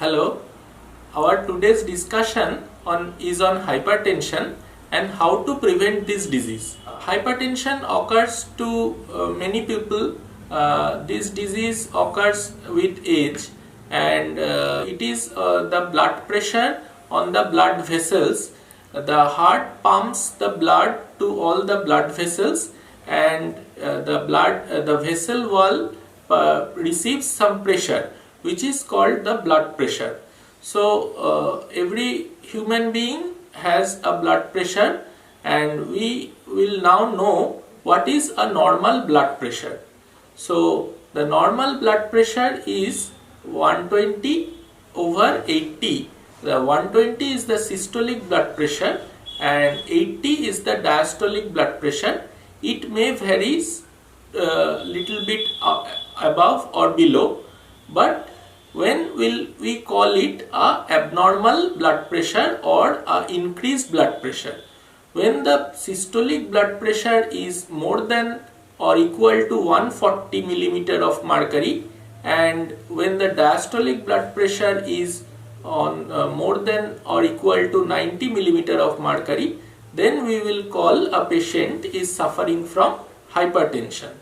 Hello, our today's discussion is on hypertension and how to prevent this disease. Hypertension occurs to many people. This disease occurs with age, and it is the blood pressure on the blood vessels. The heart pumps the blood to all the blood vessels, and the vessel wall receives some pressure, which is called the blood pressure. So every human being has a blood pressure, and we will now know what is a normal blood pressure. So the normal blood pressure is 120 over 80. The 120 is the systolic blood pressure and 80 is the diastolic blood pressure. It may varies little bit above or below, but when will we call it a abnormal blood pressure or a increased blood pressure? When the systolic blood pressure is more than or equal to 140 millimeter of mercury, and when the diastolic blood pressure is on more than or equal to 90 millimeter of mercury, then we will call a patient is suffering from hypertension.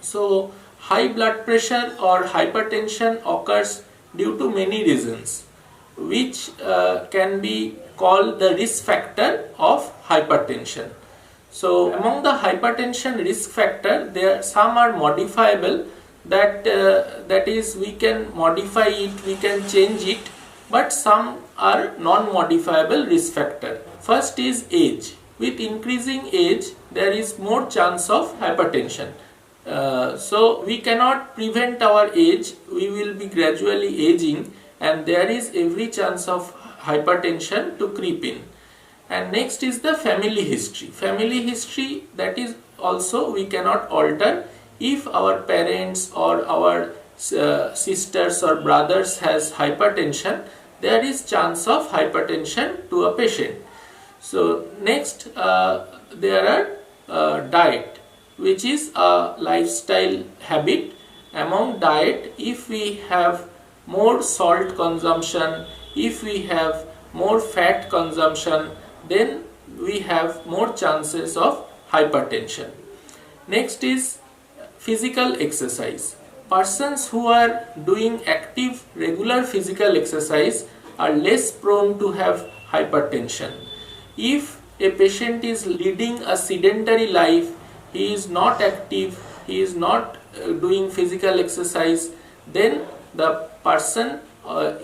So high blood pressure or hypertension occurs due to many reasons, which can be called the risk factor of hypertension. So among the hypertension risk factor, there some are modifiable, that is we can modify it, we can change it, but some are non-modifiable risk factor. First is age. With increasing age, there is more chance of hypertension. So we cannot prevent our age, we will be gradually aging, and there is every chance of hypertension to creep in. And next is the family history. Family history, that is also we cannot alter. If our parents or our sisters or brothers has hypertension, there is chance of hypertension to a patient. So next there are diet, which is a lifestyle habit. Among diet, if we have more salt consumption, if we have more fat consumption, then we have more chances of hypertension. Next is physical exercise. Persons who are doing active regular physical exercise are less prone to have hypertension. If a patient is leading a sedentary life, he is not active, he is not doing physical exercise, then the person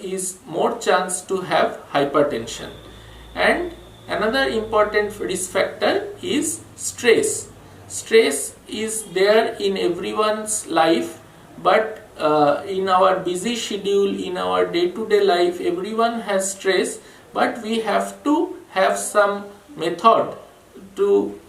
is more chance to have hypertension. And another important risk factor is stress. Stress is there in everyone's life, but in our busy schedule, in our day-to-day life, everyone has stress, but we have to have some method to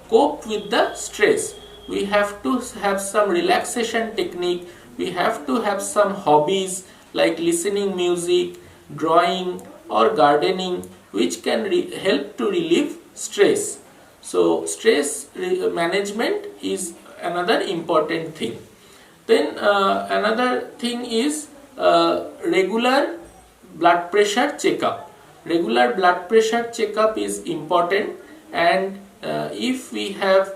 cope with the stress. We have to have some relaxation technique, we have to have some hobbies like listening music, drawing or gardening, which can help to relieve stress. So stress management is another important thing. Then another thing is regular blood pressure checkup. Regular blood pressure checkup is important, and if we have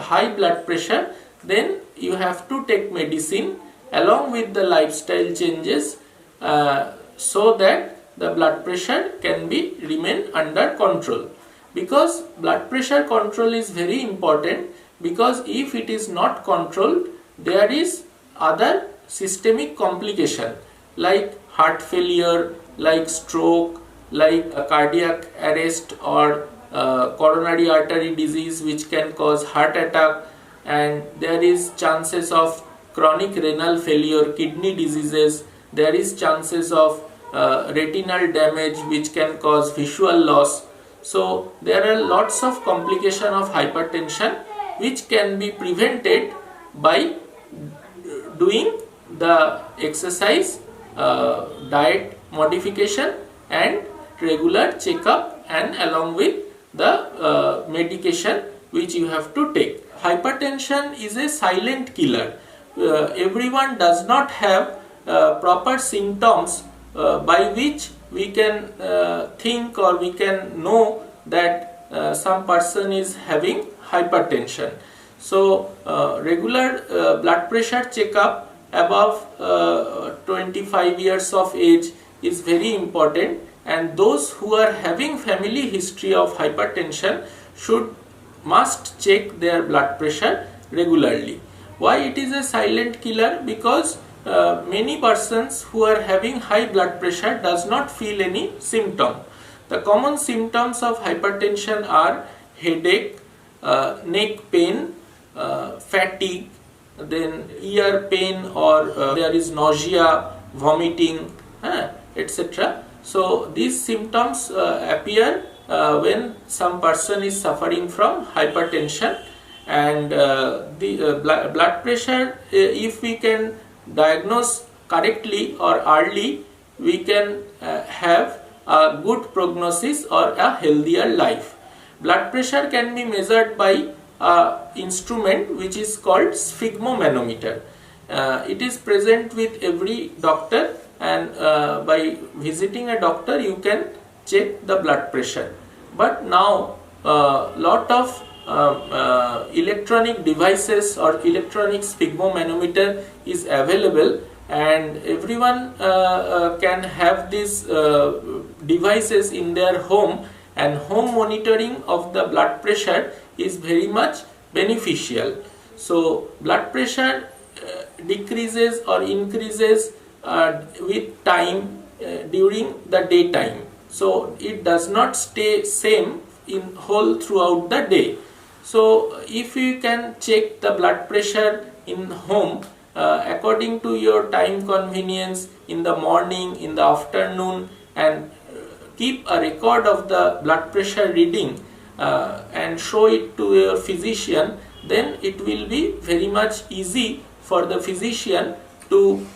high blood pressure, then you have to take medicine along with the lifestyle changes so that the blood pressure can be remain under control. Because blood pressure control is very important, because if it is not controlled, there is other systemic complication like heart failure, like stroke, like a cardiac arrest or coronary artery disease, which can cause heart attack, and there is chances of chronic renal failure, kidney diseases, there is chances of retinal damage, which can cause visual loss. So there are lots of complications of hypertension which can be prevented by doing the exercise, diet modification and regular checkup, and along with the medication which you have to take. Hypertension is a silent killer. Everyone does not have proper symptoms by which we can think or we can know that some person is having hypertension. So regular blood pressure checkup above 25 years of age is very important, and those who are having family history of hypertension must check their blood pressure regularly. Why it is a silent killer? Because many persons who are having high blood pressure does not feel any symptom. The common symptoms of hypertension are headache, neck pain, fatigue, then ear pain, or there is nausea, vomiting, etc. So these symptoms appear when some person is suffering from hypertension. And the blood pressure, if we can diagnose correctly or early, we can have a good prognosis or a healthier life. Blood pressure can be measured by an instrument which is called sphygmomanometer. It is present with every doctor, and by visiting a doctor you can check the blood pressure. But now lot of electronic devices or electronic sphygmomanometer is available, and everyone can have these devices in their home, and home monitoring of the blood pressure is very much beneficial. So blood pressure decreases or increases with time during the daytime, so it does not stay same in whole throughout the day. So if you can check the blood pressure in home according to your time convenience, in the morning, in the afternoon, and keep a record of the blood pressure reading and show it to your physician, then it will be very much easy for the physician to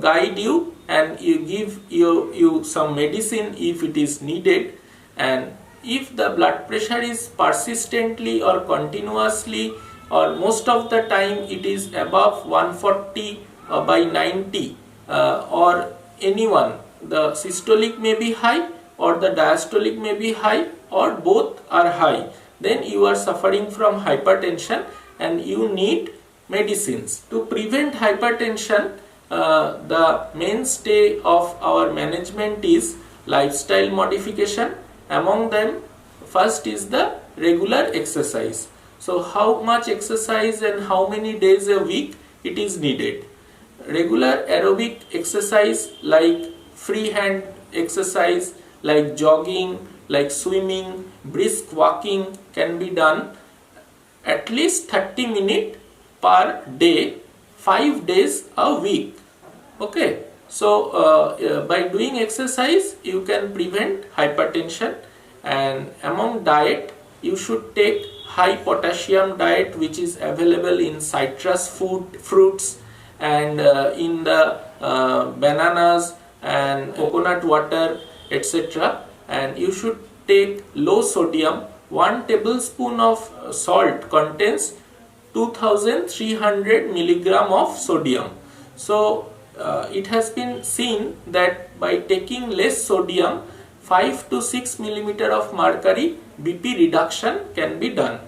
guide you, and give you some medicine if it is needed. And if the blood pressure is persistently or continuously, or most of the time it is above 140 by 90, or anyone, the systolic may be high or the diastolic may be high, or both are high, then you are suffering from hypertension and you need medicines. To prevent hypertension, the mainstay of our management is lifestyle modification. Among them, first is the regular exercise. So how much exercise and how many days a week it is needed? Regular aerobic exercise like free hand exercise, like jogging, like swimming, brisk walking can be done at least 30 minutes per day, 5 days a week. Okay, so by doing exercise you can prevent hypertension. And among diet, you should take high potassium diet, which is available in citrus fruits, and in the bananas and coconut water, etc. And you should take low sodium. 1 tablespoon of salt contains 2300 milligram of sodium. So it has been seen that by taking less sodium, 5 to 6 millimeter of mercury BP reduction can be done.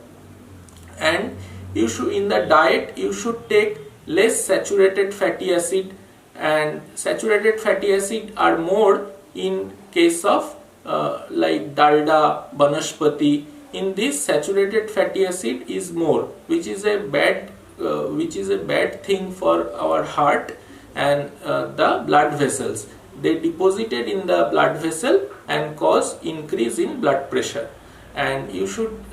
And you should, in the diet, you should take less saturated fatty acid, and saturated fatty acid are more in case of like dalda, banaspati. In this, saturated fatty acid is more, which is a bad thing for our heart and the blood vessels. They deposited in the blood vessel and cause increase in blood pressure. And you should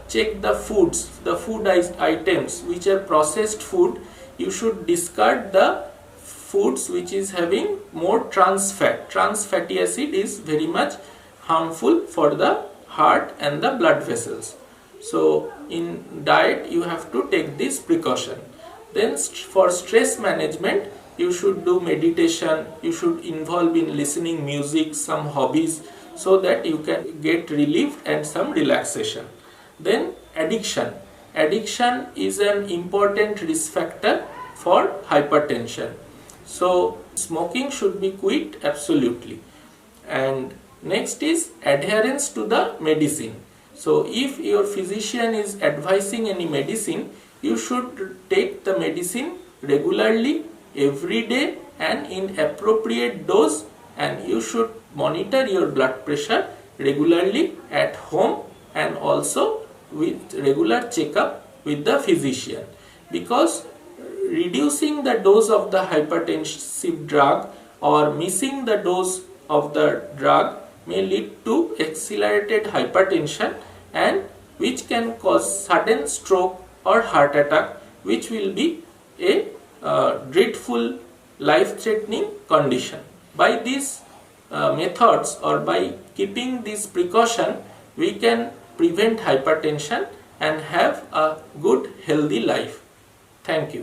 check the foods, the food items which are processed food. You should discard the foods which is having more trans fat. Trans fatty acid is very much harmful for the heart and the blood vessels. So in diet you have to take this precaution. Then for stress management, you should do meditation, you should involve in listening music, some hobbies, so that you can get relief and some relaxation. Then addiction. Addiction is an important risk factor for hypertension. So Smoking should be quit absolutely. And next is adherence to the medicine. So if your physician is advising any medicine, you should take the medicine regularly every day and in appropriate dose, and you should monitor your blood pressure regularly at home and also with regular checkup with the physician, because reducing the dose of the hypertensive drug or missing the dose of the drug may lead to accelerated hypertension, and which can cause sudden stroke or heart attack, which will be a dreadful life-threatening condition. By these methods, or by keeping this precaution, we can prevent hypertension and have a good healthy life. Thank you.